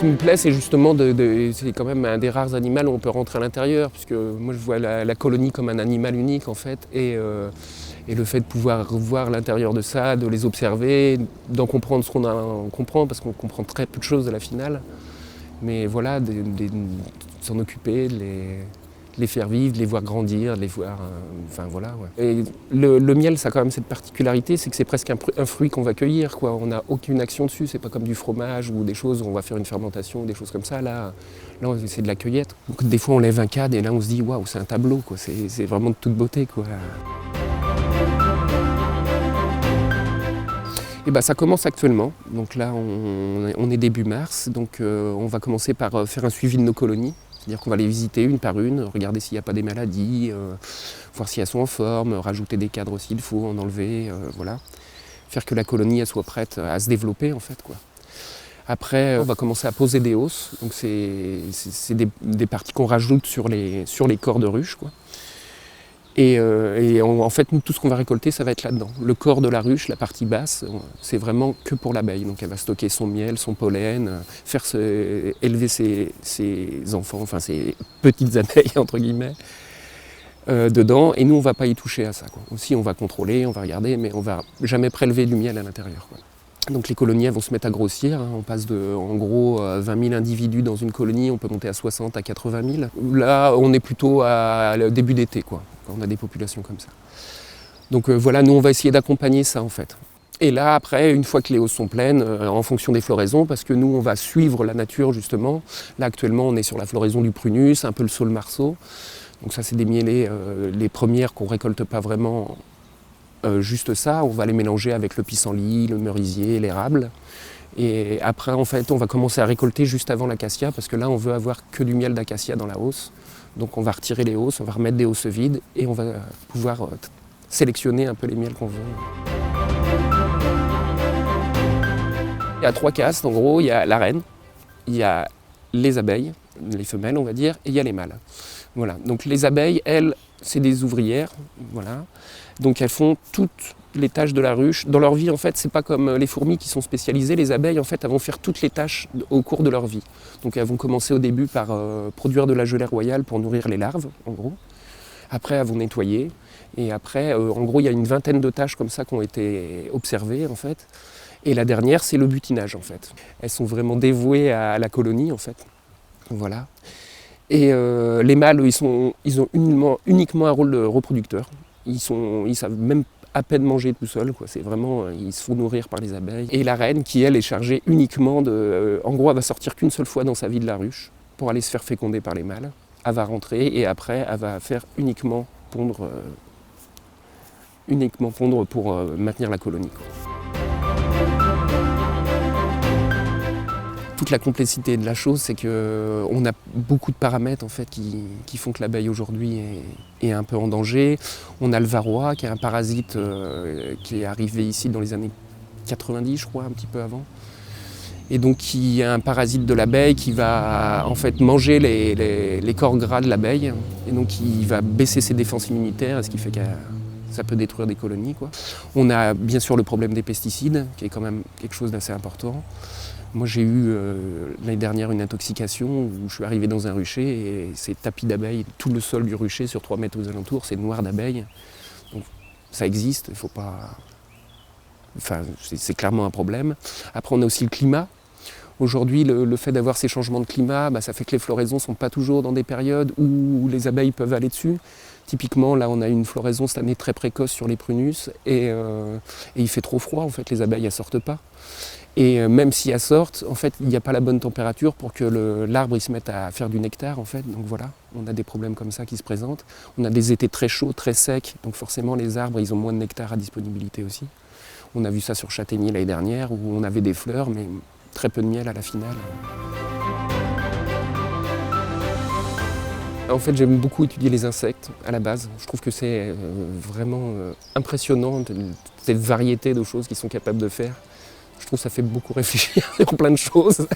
qui me plaît, c'est justement c'est quand même un des rares animaux où on peut rentrer à l'intérieur, puisque moi je vois la colonie comme un animal unique en fait, et le fait de pouvoir voir l'intérieur de ça, de les observer, d'en comprendre ce qu'on comprend, parce qu'on comprend très peu de choses de la finale, mais voilà, de s'en occuper, de les faire vivre, de les voir grandir, de les voir, enfin voilà. Ouais. Et le miel, ça a quand même cette particularité, c'est que c'est presque un fruit qu'on va cueillir, quoi. On n'a aucune action dessus, c'est pas comme du fromage ou des choses où on va faire une fermentation, des choses comme ça. Là c'est de la cueillette. Donc, des fois on lève un cadre et là on se dit waouh, c'est un tableau, quoi. C'est vraiment de toute beauté, quoi. Et ben, ça commence actuellement, donc là on est début mars, donc on va commencer par faire un suivi de nos colonies. C'est-à-dire qu'on va les visiter une par une, regarder s'il n'y a pas des maladies, voir si elles sont en forme, rajouter des cadres s'il faut, en enlever, voilà. Faire que la colonie elle soit prête à se développer en fait, quoi. Après, on va commencer à poser des hausses, donc c'est des parties qu'on rajoute sur les corps de ruche, quoi. En fait, nous, tout ce qu'on va récolter, ça va être là-dedans. Le corps de la ruche, la partie basse, c'est vraiment que pour l'abeille. Donc elle va stocker son miel, son pollen, élever ses enfants, enfin ses petites abeilles, entre guillemets, dedans. Et nous, on ne va pas y toucher à ça, quoi. Aussi, on va contrôler, on va regarder, mais on ne va jamais prélever du miel à l'intérieur, quoi. Donc les colonies elles vont se mettre à grossir, hein. On passe de, en gros, 20 000 individus dans une colonie, on peut monter à 60 à 80 000. Là, on est plutôt à début d'été, quoi, quand on a des populations comme ça. Donc voilà, nous on va essayer d'accompagner ça en fait. Et là après, une fois que les hausses sont pleines, en fonction des floraisons, parce que nous on va suivre la nature justement. Là actuellement on est sur la floraison du prunus, un peu le saule marceau. Donc ça c'est des mielés, les premières qu'on récolte pas vraiment. Juste ça, on va les mélanger avec le pissenlit, le merisier, l'érable. Et après, en fait, on va commencer à récolter juste avant l'acacia, parce que là, on veut avoir que du miel d'acacia dans la hausse. Donc on va retirer les hausses, on va remettre des hausses vides, et on va pouvoir sélectionner un peu les miels qu'on veut. Il y a 3 castes, en gros, il y a la reine, il y a les abeilles, les femelles, on va dire, et il y a les mâles. Voilà. Donc les abeilles, elles, c'est des ouvrières, voilà. Donc elles font toutes les tâches de la ruche. Dans leur vie, en fait, c'est pas comme les fourmis qui sont spécialisées. Les abeilles, en fait, elles vont faire toutes les tâches au cours de leur vie. Donc elles vont commencer au début par produire de la gelée royale pour nourrir les larves, en gros. Après, elles vont nettoyer. Et après, en gros, il y a une vingtaine de tâches comme ça qui ont été observées, en fait. Et la dernière, c'est le butinage, en fait. Elles sont vraiment dévouées à la colonie, en fait. Voilà. Et les mâles, ils ont uniquement un rôle de reproducteur. Ils savent même à peine manger tout seuls, quoi. C'est vraiment, ils se font nourrir par les abeilles. Et la reine, qui elle est chargée uniquement de... en gros, elle va sortir qu'une seule fois dans sa vie de la ruche pour aller se faire féconder par les mâles. Elle va rentrer et après, elle va faire uniquement pondre pour maintenir la colonie, quoi. Toute la complexité de la chose, c'est qu'on a beaucoup de paramètres en fait, qui font que l'abeille aujourd'hui est un peu en danger. On a le varroa, qui est un parasite qui est arrivé ici dans les années 90, je crois, un petit peu avant. Et donc qui est un parasite de l'abeille qui va en fait manger les corps gras de l'abeille. Et donc il va baisser ses défenses immunitaires, ce qui fait que ça peut détruire des colonies, quoi. On a bien sûr le problème des pesticides, qui est quand même quelque chose d'assez important. Moi j'ai eu l'année dernière une intoxication où je suis arrivé dans un rucher et c'est tapis d'abeilles, tout le sol du rucher sur 3 mètres aux alentours, c'est noir d'abeilles. Donc ça existe, il faut pas... Enfin, c'est clairement un problème. Après on a aussi le climat. Aujourd'hui le fait d'avoir ces changements de climat, ça fait que les floraisons ne sont pas toujours dans des périodes où les abeilles peuvent aller dessus. Typiquement là on a une floraison cette année très précoce sur les prunus et il fait trop froid en fait, les abeilles elles sortent pas. Et même si elles sortent, en fait, il n'y a pas la bonne température pour que l'arbre se mette à faire du nectar, en fait. Donc voilà, on a des problèmes comme ça qui se présentent. On a des étés très chauds, très secs, donc forcément les arbres, ils ont moins de nectar à disponibilité aussi. On a vu ça sur châtaignier l'année dernière, où on avait des fleurs, mais très peu de miel à la finale. En fait, j'aime beaucoup étudier les insectes à la base. Je trouve que c'est vraiment impressionnant, cette variété de choses qu'ils sont capables de faire. Je trouve que ça fait beaucoup réfléchir sur plein de choses.